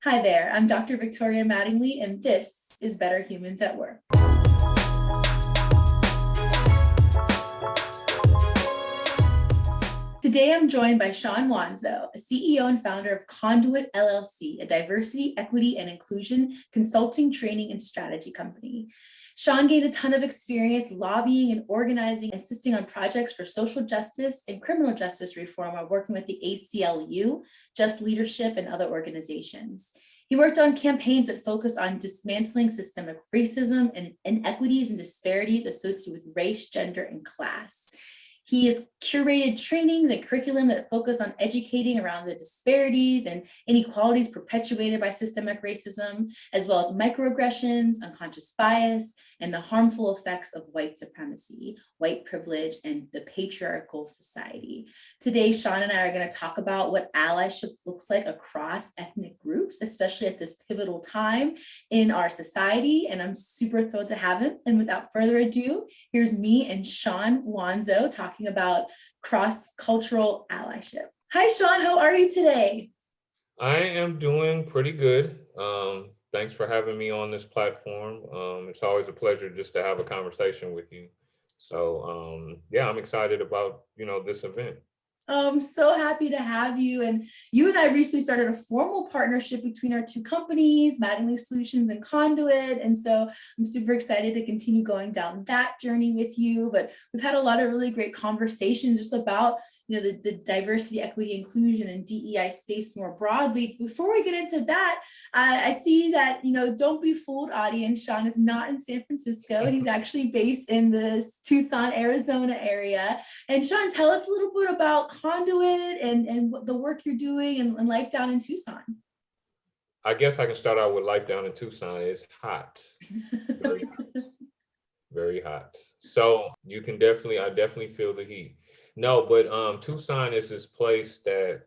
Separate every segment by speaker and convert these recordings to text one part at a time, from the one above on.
Speaker 1: Hi there, I'm Dr. Victoria Mattingly, and this is Better Humans at Work. Today, I'm joined by Shaun Wanzo, a CEO and founder of Conduit, LLC, a diversity, equity, and inclusion consulting, training, and strategy company. Shaun gained a ton of experience lobbying and organizing, assisting on projects for social justice and criminal justice reform while working with the ACLU, JustLeadership, and other organizations. He worked on campaigns that focus on dismantling systemic racism and inequities and disparities associated with race, gender, and class. He has curated trainings and curriculum that focus on educating around the disparities and inequalities perpetuated by systemic racism, as well as microaggressions, unconscious bias, and the harmful effects of white supremacy, white privilege, and the patriarchal society. Today, Shaun and I are going to talk about what allyship looks like across ethnic groups, especially at this pivotal time in our society, and I'm super thrilled to have him. And without further ado, here's me and Shaun Wanzo talking about cross-cultural allyship. Hi, Shaun, how are you today?
Speaker 2: I am doing pretty good. Thanks for having me on this platform. It's always a pleasure just to have a conversation with you. So yeah, I'm excited about, this event.
Speaker 1: I'm so happy to have you. And you and I recently started a formal partnership between our two companies, Mattingly Solutions and Conduit. And so I'm super excited to continue going down that journey with you. But we've had a lot of really great conversations just about the diversity, equity, inclusion, and DEI space more broadly. Before we get into that, I see that, don't be fooled, audience. Shaun is not in San Francisco. He's actually based in the Tucson, Arizona area. And Shaun, tell us a little bit about Conduit and the work you're doing and life down in Tucson.
Speaker 2: I guess I can start out with life down in Tucson. It's hot, very hot, very hot. So I definitely feel the heat. No, but Tucson is this place that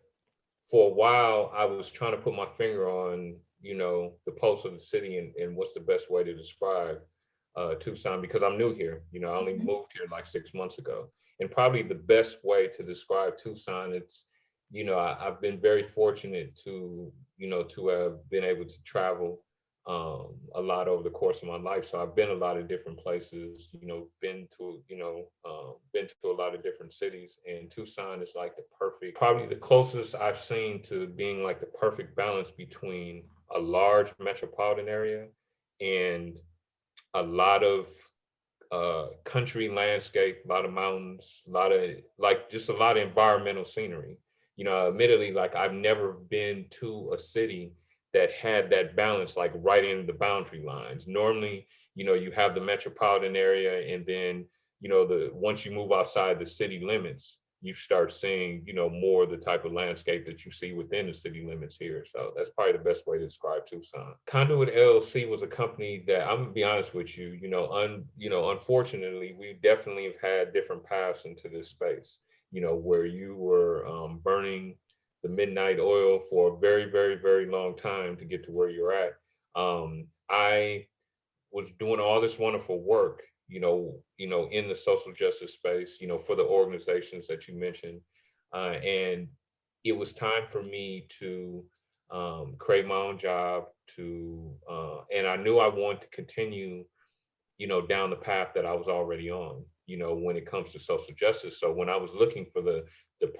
Speaker 2: for a while I was trying to put my finger on, the pulse of the city and what's the best way to describe Tucson, because I'm new here. I only moved here like 6 months ago. And probably the best way to describe Tucson, it's, I've been very fortunate to have been able to travel a lot over the course of my life. So I've been a lot of different places, been to a lot of different cities, and Tucson is like probably the closest I've seen to being like the perfect balance between a large metropolitan area and a lot of country landscape, a lot of mountains, a lot of environmental scenery. Admittedly, like I've never been to a city that had that balance, like right in the boundary lines. Normally, you have the metropolitan area, and then, once you move outside the city limits, you start seeing, more of the type of landscape that you see within the city limits here. So that's probably the best way to describe Tucson. Conduit LLC was a company that, I'm gonna be honest with you, unfortunately, we definitely have had different paths into this space, where you were burning the midnight oil for a very, very, very long time to get to where you're at. I was doing all this wonderful work, in the social justice space, for the organizations that you mentioned. And it was time for me to create my own job and I knew I wanted to continue, down the path that I was already on, when it comes to social justice. So when I was looking for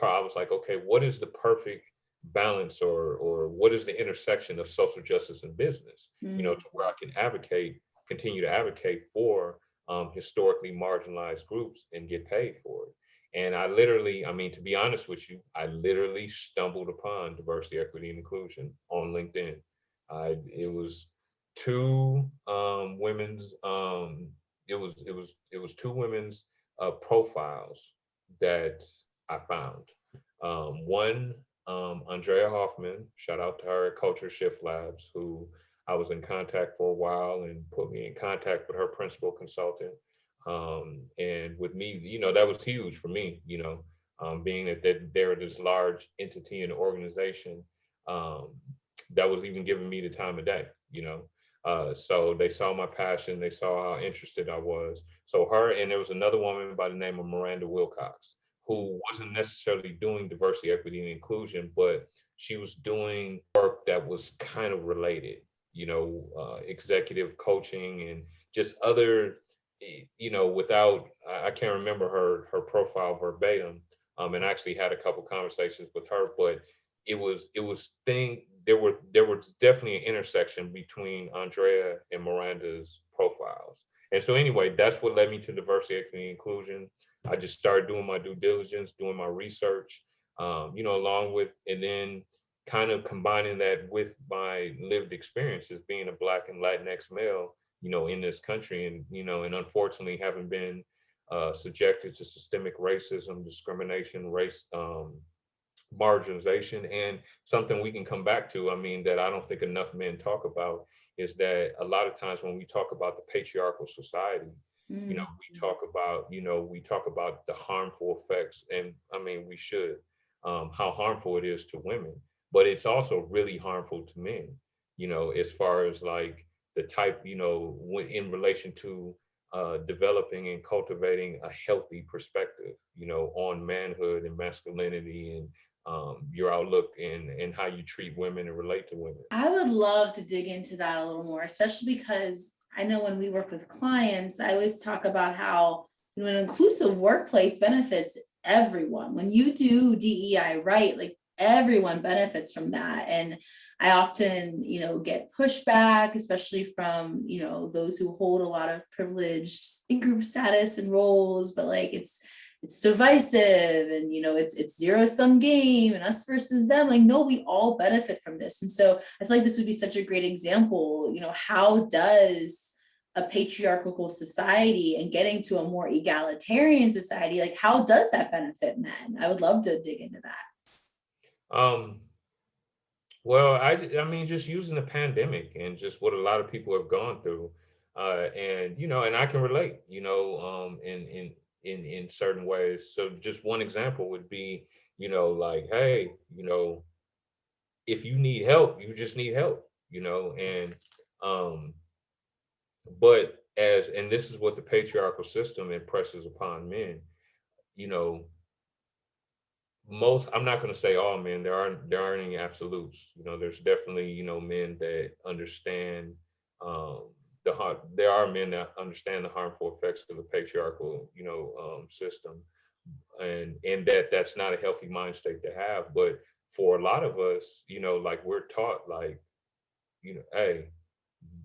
Speaker 2: I was like, okay, what is the perfect balance or what is the intersection of social justice and business, to where I can continue to advocate for historically marginalized groups and get paid for it. And I literally, to be honest with you, I literally stumbled upon diversity, equity, and inclusion on LinkedIn. It was two women's, it was two women's profiles that I found. One, Andrea Hoffman, shout out to her at Culture Shift Labs, who I was in contact for a while and put me in contact with her principal consultant. And with me, that was huge for me, being that they're this large entity and organization, that was even giving me the time of day, so they saw my passion, they saw how interested I was. So her, and there was another woman by the name of Miranda Wilcox, who wasn't necessarily doing diversity, equity, and inclusion, but she was doing work that was kind of related, executive coaching and just other, without, I can't remember her profile verbatim, and I actually had a couple conversations with her, but there was definitely an intersection between Andrea and Miranda's profiles. And so anyway, that's what led me to diversity, equity, and inclusion. I just started doing my due diligence, doing my research, along with, and then kind of combining that with my lived experiences being a Black and Latinx male, in this country, and unfortunately having been subjected to systemic racism, discrimination, race, marginalization. And something we can come back to, I mean, that I don't think enough men talk about, is that a lot of times when we talk about the patriarchal society, we talk about the harmful effects, and I mean, we should, how harmful it is to women, but it's also really harmful to men, as far as like the type, in relation to developing and cultivating a healthy perspective, on manhood and masculinity, and your outlook and how you treat women and relate to women.
Speaker 1: I would love to dig into that a little more, especially because I know when we work with clients, I always talk about how an inclusive workplace benefits everyone. When you do DEI right, like everyone benefits from that. And I often, get pushback, especially from, those who hold a lot of privileged in-group status and roles, but like it's divisive, and it's zero-sum game and us versus them. Like, no, we all benefit from this. And so I feel like this would be such a great example. How does a patriarchal society and getting to a more egalitarian society, like how does that benefit men? I would love to dig into that.
Speaker 2: Well, I mean, just using the pandemic and just what a lot of people have gone through, and and I can relate, in certain ways. So just one example would be, like, hey, if you need help, you just need help, and but and this is what the patriarchal system impresses upon men, you know, I'm not going to say all men, there aren't any absolutes, there's definitely, men that understand, there are men that understand the harmful effects of the patriarchal, system, and that's not a healthy mind state to have. But for a lot of us, like we're taught, like, hey,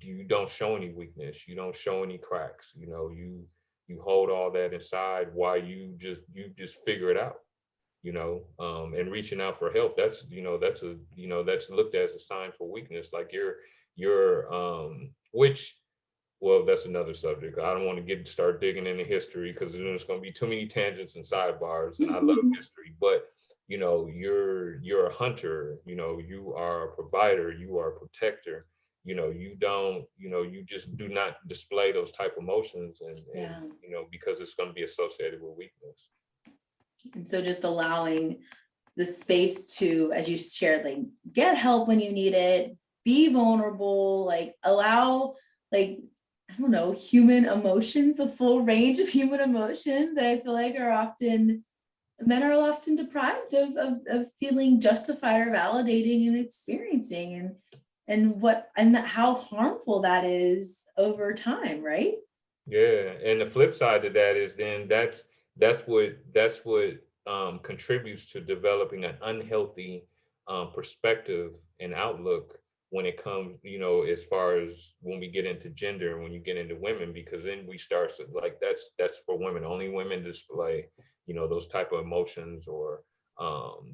Speaker 2: you don't show any weakness, you don't show any cracks, you hold all that inside while you just figure it out, and reaching out for help, that's looked at as a sign for weakness. Like which, well, that's another subject. I don't want to start digging into history, because there's going to be too many tangents and sidebars, and I love history, but you're a hunter, you are a provider, you are a protector, you just do not display those type of emotions, and because it's going to be associated with weakness.
Speaker 1: And so just allowing the space to, as you shared, like get help when you need it, be vulnerable, like allow, like, I don't know, human emotions, the full range of human emotions that I feel like men are often deprived of feeling justified or validating and experiencing, and how harmful that is over time, right?
Speaker 2: Yeah, and the flip side to that is then that's what contributes to developing an unhealthy perspective and outlook when it comes, as far as when we get into gender and when you get into women, because then we start to, like, that's for women. Only women display, those type of emotions, or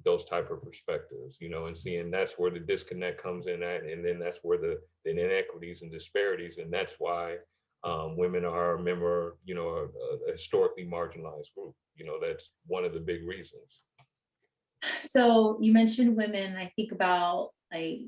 Speaker 2: those type of perspectives, and seeing that's where the disconnect comes in at, and then that's where the inequities and disparities, and that's why women are a member, a historically marginalized group. That's one of the big reasons.
Speaker 1: So you mentioned women. I think about, like,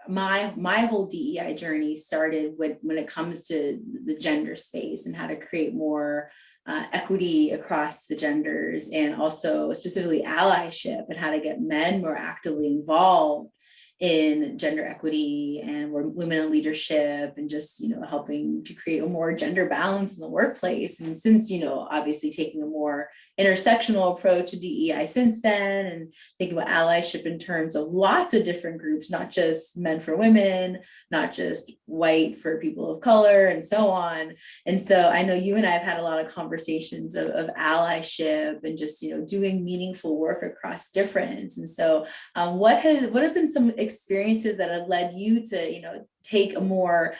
Speaker 1: my whole DEI journey started when it comes to the gender space and how to create more equity across the genders, and also specifically allyship, and how to get men more actively involved in gender equity and women in leadership, and just, helping to create a more gender balance in the workplace. And since, obviously taking a more, intersectional approach to DEI since then, and think about allyship in terms of lots of different groups, not just men for women, not just white for people of color, and so on. And so I know you and I have had a lot of conversations of allyship and just, doing meaningful work across difference. And so what have been some experiences that have led you to, take a more,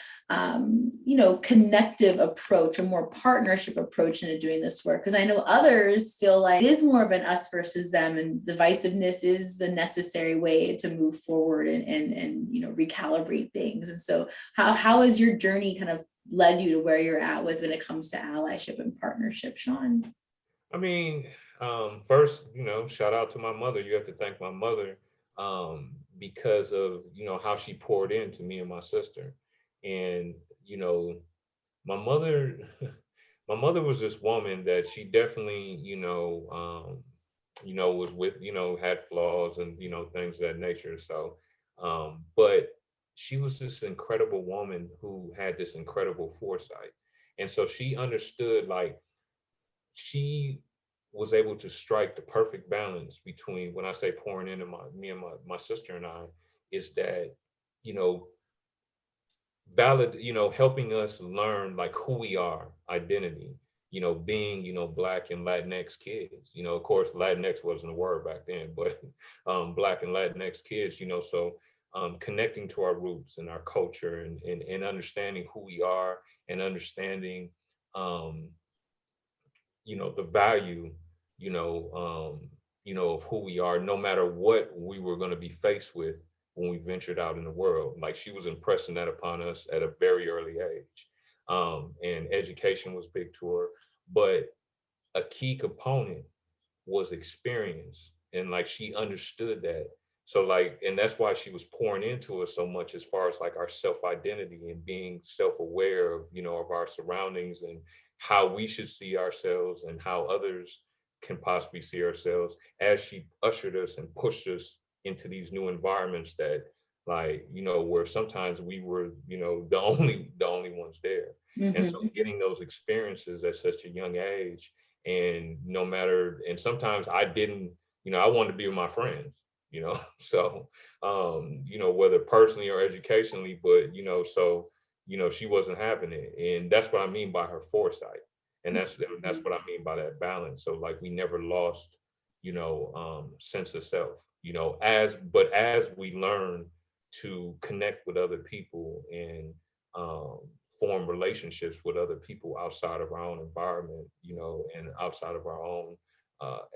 Speaker 1: connective approach, a more partnership approach into doing this work? Because I know others feel like it is more of an us versus them, and divisiveness is the necessary way to move forward and recalibrate things. And so how has your journey kind of led you to where you're at with when it comes to allyship and partnership, Shaun?
Speaker 2: I mean, first, shout out to my mother. You have to thank my mother because of, how she poured into me and my sister. And, my mother, my mother was this woman that she definitely, was with, had flaws and, things of that nature. So, but she was this incredible woman who had this incredible foresight. And so she understood, like, she was able to strike the perfect balance between, when I say pouring into me and my sister and I, is that, helping us learn like who we are, identity, being, Black and Latinx kids, of course, Latinx wasn't a word back then, but Black and Latinx kids, so connecting to our roots and our culture and understanding who we are and understanding, the value, of who we are, no matter what we were going to be faced with when we ventured out in the world. Like, she was impressing that upon us at a very early age. And education was big to her, but a key component was experience. And like, she understood that. So like, and that's why she was pouring into us so much as far as like our self-identity and being self-aware of, of our surroundings and how we should see ourselves and how others can possibly see ourselves, as she ushered us and pushed us into these new environments that, like, where sometimes we were, the only ones there. Mm-hmm. And so getting those experiences at such a young age, and and sometimes I didn't, I wanted to be with my friends, so, whether personally or educationally, but, so, she wasn't having it. And that's what I mean by her foresight. And that's what I mean by that balance. So like, we never lost, sense of self, as we learn to connect with other people and form relationships with other people outside of our own environment, and outside of our own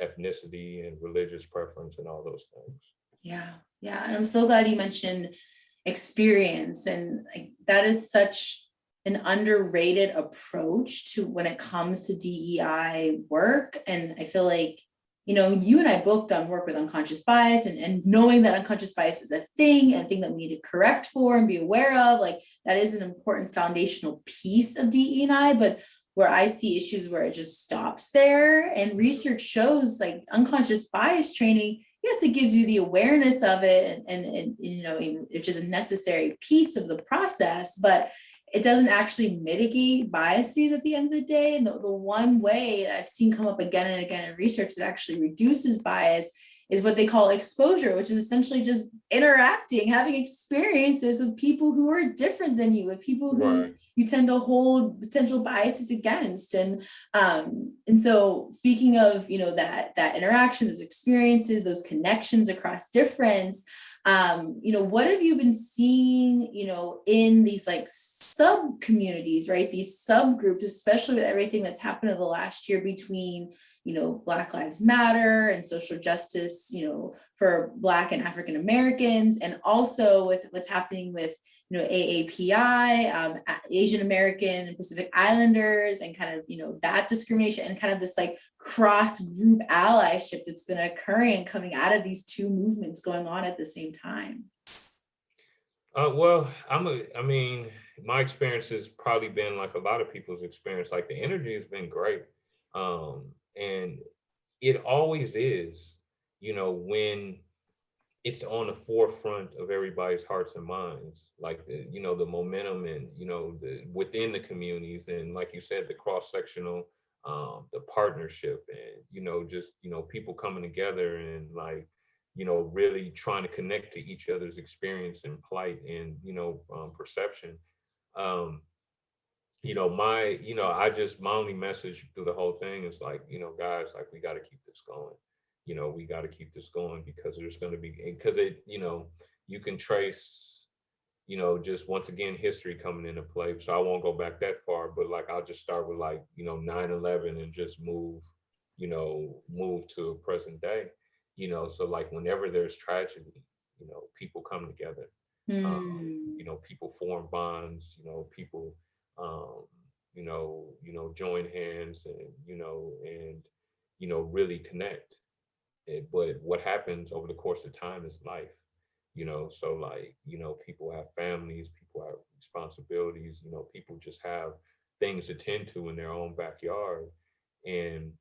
Speaker 2: ethnicity and religious preference and all those things.
Speaker 1: Yeah. And I'm so glad you mentioned experience. And that is such an underrated approach to when it comes to DEI work. And I feel like, you and I both done work with unconscious bias, and knowing that unconscious bias is a thing and a thing that we need to correct for and be aware of, like, that is an important foundational piece of DEI. But where I see issues where it just stops there, and research shows like unconscious bias training, yes, it gives you the awareness of it and which is a necessary piece of the process, but it doesn't actually mitigate biases at the end of the day. And the one way I've seen come up again and again in research that actually reduces bias is what they call exposure, which is essentially just interacting, having experiences with people who are different than you, with people who you tend to hold potential biases against. And so speaking of, that interaction, those experiences, those connections across difference, what have you been seeing, in these like sub communities, right? These subgroups, especially with everything that's happened over the last year between, Black Lives Matter and social justice, for Black and African Americans, and also with what's happening with, AAPI, Asian American and Pacific Islanders, and kind of, that discrimination, and kind of this like cross group allyship that's been occurring and coming out of these two movements going on at the same time.
Speaker 2: Well, my experience has probably been like a lot of people's experience. Like, the energy has been great. And it always is, when it's on the forefront of everybody's hearts and minds, like the momentum and, within the communities. And like you said, the cross-sectional the partnership, and, just, people coming together and like, really trying to connect to each other's experience and plight and, perception. Um, my only message through the whole thing is like, guys, like, we got to keep this going. We got to keep this going, because there's going to be, because you can trace, just once again, history coming into play. So I won't go back that far, but like, I'll just start with like, 9/11 and just move to present day, so like whenever there's tragedy, people come together, people form bonds, people, join hands and, really connect. But what happens over the course of time is life, so like, people have families, people have responsibilities, people just have things to tend to in their own backyard. And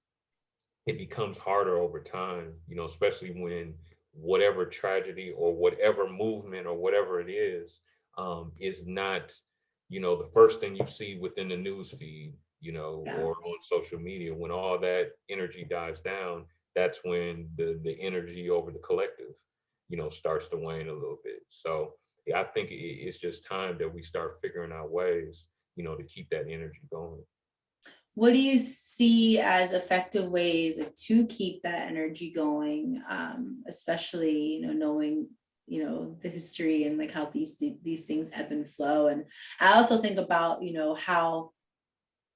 Speaker 2: it becomes harder over time, especially when whatever tragedy or whatever movement or whatever it is not, the first thing you see within the news feed,
Speaker 1: Yeah.
Speaker 2: or on social media. When all that energy dies down, that's when the energy over the collective, starts to wane a little bit. So yeah, I think it's just time that we start figuring out ways, to keep that energy going.
Speaker 1: What do you see as effective ways to keep that energy going, especially, knowing, the history and like how these things ebb and flow? And I also think about,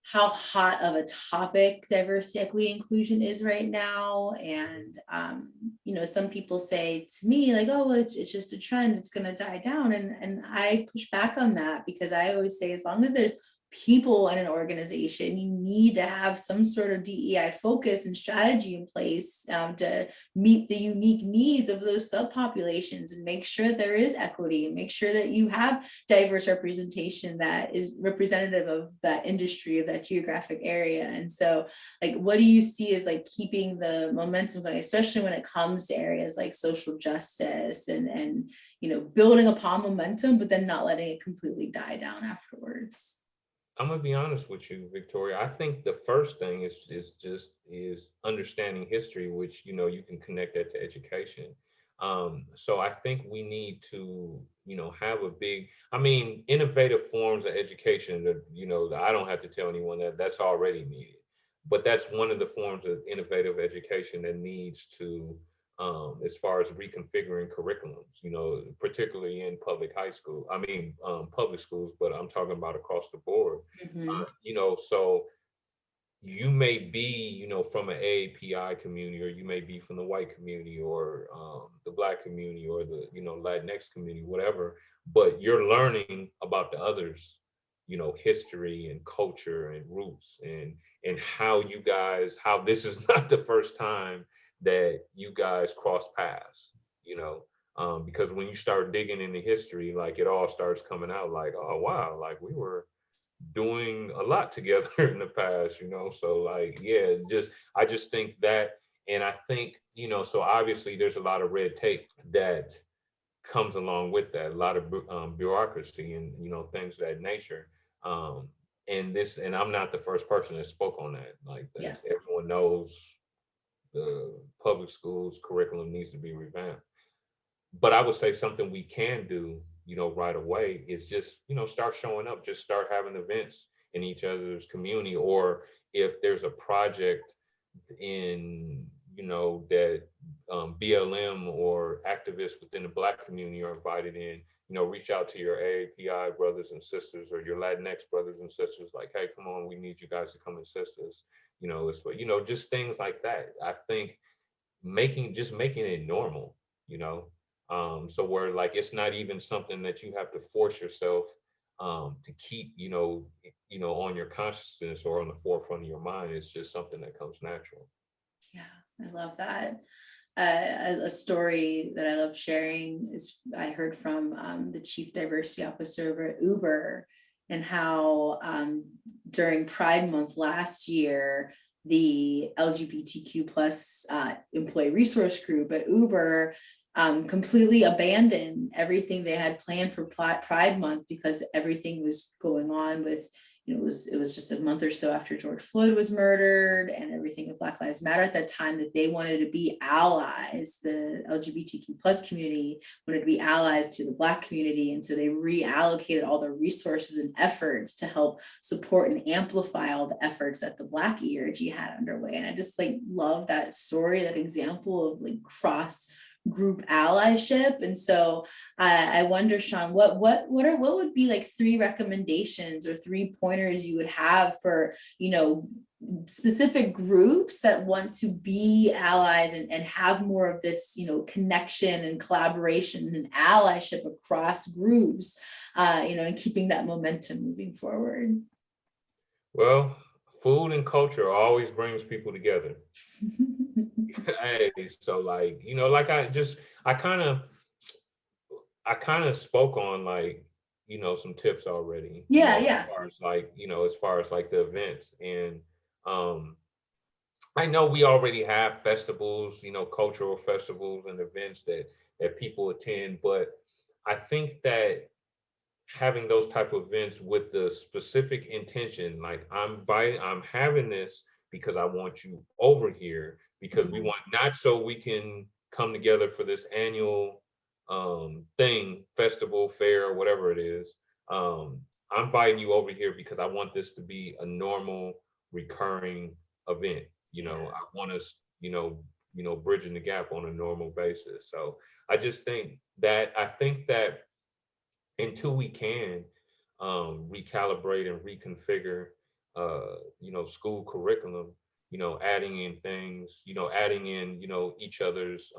Speaker 1: how hot of a topic diversity, equity, inclusion is right now. And, some people say to me like, oh, well, it's just a trend, it's going to die down. And I push back on that, because I always say, as long as there's people in an organization, you need to have some sort of DEI focus and strategy in place, to meet the unique needs of those subpopulations, and make sure there is equity, and make sure that you have diverse representation that is representative of that industry, of that geographic area. And so, like, what do you see as like keeping the momentum going, especially when it comes to areas like social justice and building upon momentum, but then not letting it completely die down afterwards?
Speaker 2: I'm gonna be honest with you, Victoria. I think the first thing is understanding history, which, you can connect that to education. So I think we need to, have a big, innovative forms of education that, I don't have to tell anyone that that's already needed. But that's one of the forms of innovative education that needs to, as far as reconfiguring curriculums, particularly in public schools, but I'm talking about across the board.
Speaker 1: Mhm.
Speaker 2: So you may be, from an AAPI community, or you may be from the white community, or the Black community, or the, Latinx community, whatever, but you're learning about the others, history and culture and roots, and how this is not the first time that you guys cross paths, because when you start digging into history, like, it all starts coming out like, oh wow, like we were doing a lot together in the past, so like, yeah, I just think that. And I think, so obviously there's a lot of red tape that comes along with that, a lot of bureaucracy and, things of that nature. And I'm not the first person that spoke on that. Like,
Speaker 1: Yeah.
Speaker 2: everyone knows the public schools curriculum needs to be revamped. But I would say something we can do, right away, is just, start showing up, just start having events in each other's community. Or if there's a project in, that BLM or activists within the Black community are invited in, reach out to your AAPI brothers and sisters, or your Latinx brothers and sisters, like, hey, come on, we need you guys to come assist us. Just things like that. I think making it normal, so where, like, it's not even something that you have to force yourself to keep, on your consciousness or on the forefront of your mind. It's just something that comes natural.
Speaker 1: Yeah, I love that. A story that I love sharing is I heard from the chief diversity officer over at Uber, and how during Pride Month last year, the LGBTQ plus employee resource group at Uber completely abandoned everything they had planned for Pride Month, because everything was going on with, it was just a month or so after George Floyd was murdered and everything with Black Lives Matter at that time, that they wanted to be allies. The LGBTQ plus community wanted to be allies to the Black community. And so they reallocated all the resources and efforts to help support and amplify all the efforts that the Black ERG had underway. And I just like love that story, that example of like cross group allyship. And so I wonder, Shaun, what would be like 3 recommendations or 3 pointers you would have for, specific groups that want to be allies and have more of this, connection and collaboration and allyship across groups, and keeping that momentum moving forward?
Speaker 2: Well, food and culture always brings people together. Hey, so like, I kind of spoke on like, some tips already.
Speaker 1: Yeah.
Speaker 2: As far as like the events. And I know we already have festivals, cultural festivals and events that people attend, but I think that having those type of events with the specific intention, like I'm having this because I want you over here, because we want, not so we can come together for this annual thing, festival, fair, whatever it is. I'm inviting you over here because I want this to be a normal, recurring event. I want us, bridging the gap on a normal basis. So I think that until we can recalibrate and reconfigure, school curriculum, adding in things, adding in, each other's,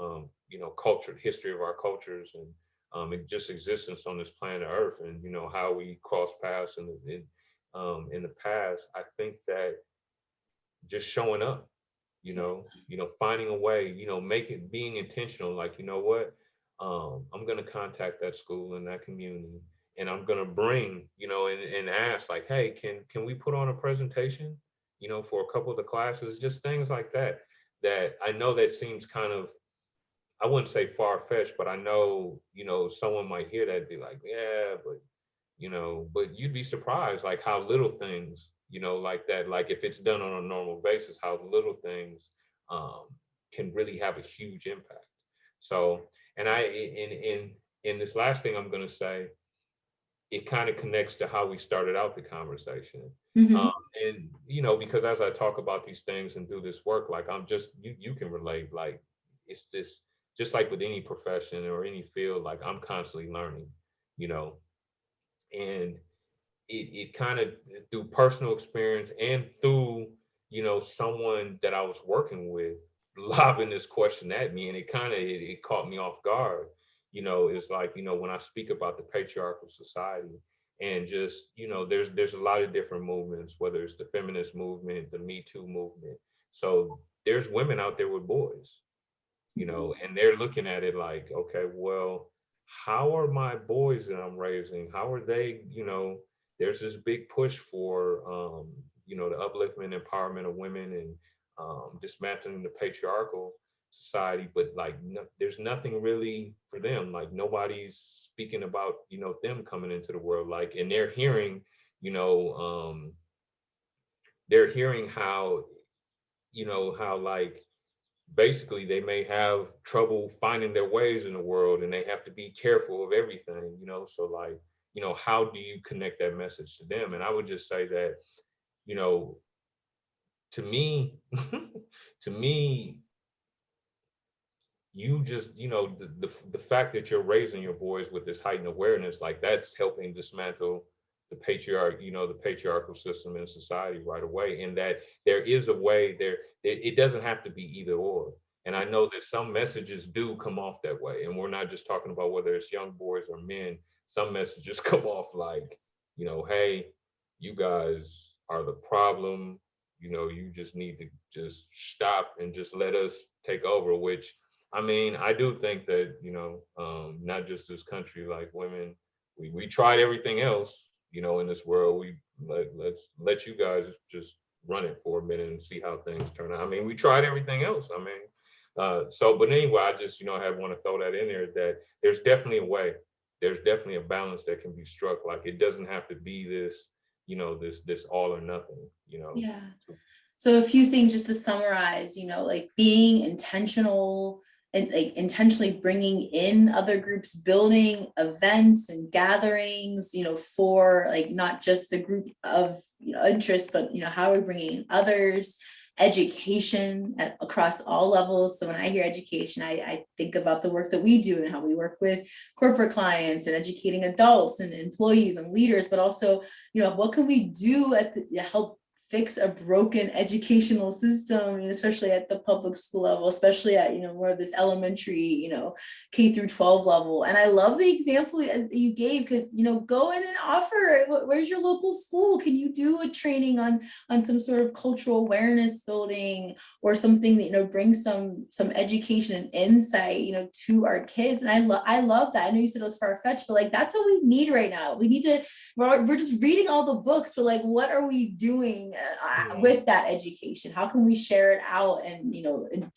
Speaker 2: culture, history of our cultures, and just existence on this planet Earth, and how we cross paths in the past. I think that just showing up, finding a way, being intentional, like, what, I'm going to contact that school and that community, and I'm going to bring, and ask like, hey, can we put on a presentation, for a couple of the classes, just things like that I know that seems kind of, I wouldn't say far-fetched, but I know, someone might hear that and be like, yeah, but you'd be surprised like how little things, like that, like if it's done on a normal basis, how little things can really have a huge impact. So, and in this last thing I'm going to say, it kind of connects to how we started out the conversation.
Speaker 1: Mm-hmm.
Speaker 2: And, because as I talk about these things and do this work, like I'm just, you can relate, like, it's just like with any profession or any field, like I'm constantly learning, and it kind of, through personal experience and through, someone that I was working with lobbing this question at me, and it caught me off guard. It's like, when I speak about the patriarchal society, and just, there's a lot of different movements, whether it's the feminist movement, the Me Too movement. So there's women out there with boys, and they're looking at it like, okay, well, how are my boys that I'm raising, how are they, there's this big push for, the upliftment and empowerment of women, and dismantling the patriarchal society, but like, there's nothing really for them. Like nobody's speaking about, them coming into the world, like, and they're hearing, how, how like, basically they may have trouble finding their ways in the world, and they have to be careful of everything, so like, how do you connect that message to them? And I would just say that, to me, to me, you just, the fact that you're raising your boys with this heightened awareness, like that's helping dismantle the the patriarchal system in society right away. And that there is a way there, it doesn't have to be either or. And I know that some messages do come off that way. And we're not just talking about whether it's young boys or men. Some messages come off like, hey, you guys are the problem. You just need to just stop and just let us take over, which, I mean, I do think that, not just this country, like women, we tried everything else, in this world. Let's let you guys just run it for a minute and see how things turn out. I mean, we tried everything else. I mean, but anyway, I just, I want to throw that in there, that there's definitely a way. There's definitely a balance that can be struck. Like, it doesn't have to be this, this all or nothing,
Speaker 1: Yeah. So a few things just to summarize, like being intentional and like intentionally bringing in other groups, building events and gatherings, for like not just the group of interest, but how are we bringing in others, education across all levels. So when I hear education, I think about the work that we do and how we work with corporate clients and educating adults and employees and leaders, but also, what can we do to help fix a broken educational system, especially at the public school level, especially at, more of this elementary, K through 12 level. And I love the example you gave because, go in and offer, where's your local school? Can you do a training on some sort of cultural awareness building or something that, brings some education and insight, to our kids? And I love that. I know you said it was far-fetched, but like, that's what we need right now. We need to, we're just reading all the books, but like, what are we doing with that education? How can we share it out and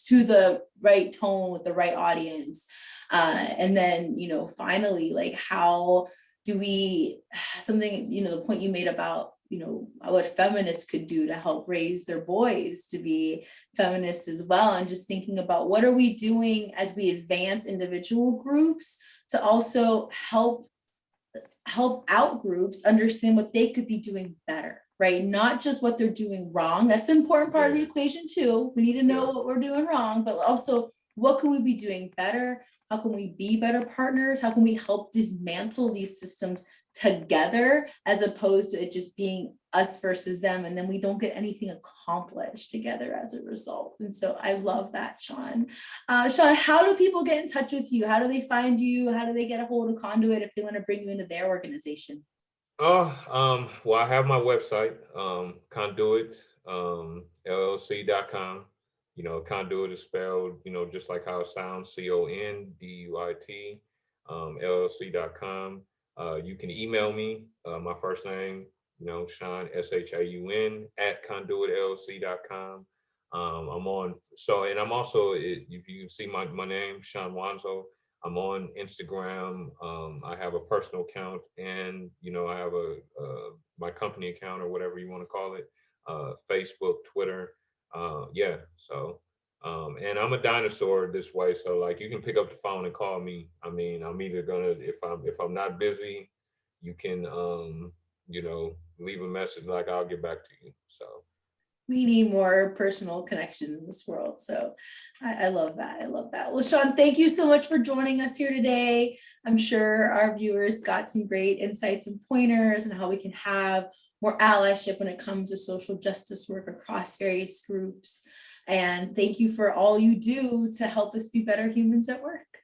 Speaker 1: to the right tone with the right audience, and then finally, like, how do we something the point you made about what feminists could do to help raise their boys to be feminists as well, and just thinking about what are we doing as we advance individual groups to also help out groups understand what they could be doing better, right? Not just what they're doing wrong. That's an important part of the equation too. We need to know what we're doing wrong, but also what can we be doing better? How can we be better partners? How can we help dismantle these systems together as opposed to it just being us versus them, and then we don't get anything accomplished together as a result. And so I love that, Shaun. Shaun, how do people get in touch with you? How do they find you? How do they get a hold of Conduit if they want to bring you into their organization?
Speaker 2: Well, I have my website, Conduit, LLC.com. Conduit is spelled, just like how it sounds, CONDUIT, LLC.com. You can email me, my first name, Shaun, SHAUN, @conduitllc.com. I'm on, and I'm also, if you can see my name, Shaun Wanzo, I'm on Instagram. I have a personal account, and I have my company account, or whatever you want to call it, Facebook, Twitter. So and I'm a dinosaur this way, so like you can pick up the phone and call me. I mean, I'm either gonna, if I'm not busy, you can leave a message, like I'll get back to you. So
Speaker 1: we need more personal connections in this world. So I love that. I love that. Well, Shaun, thank you so much for joining us here today. I'm sure our viewers got some great insights and pointers on how we can have more allyship when it comes to social justice work across various groups. And thank you for all you do to help us be better humans at work.